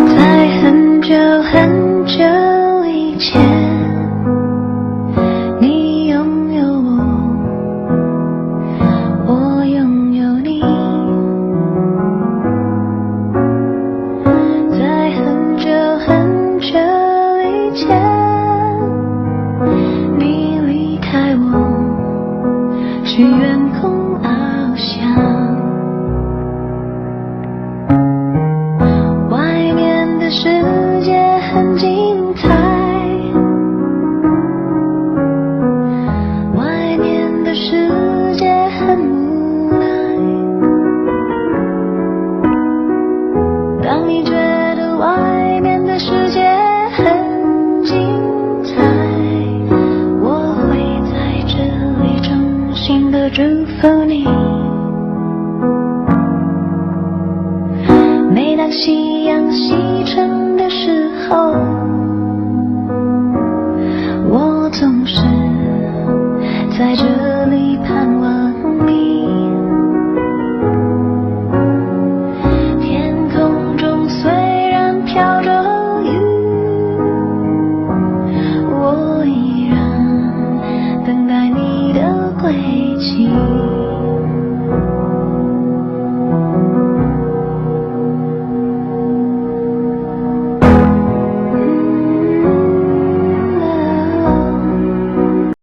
在很久很久以前，你拥有我，我拥有你。在很久很久以前，你离开我，去远空翱翔。外面的世界很精彩，外面的世界很无奈。当你觉得外面的世界很精彩，我会在这里衷心的祝福你。每当夕阳西沉的时候，我总是在这里盼望你。天空中虽然飘着雨，我依然等待你的归期。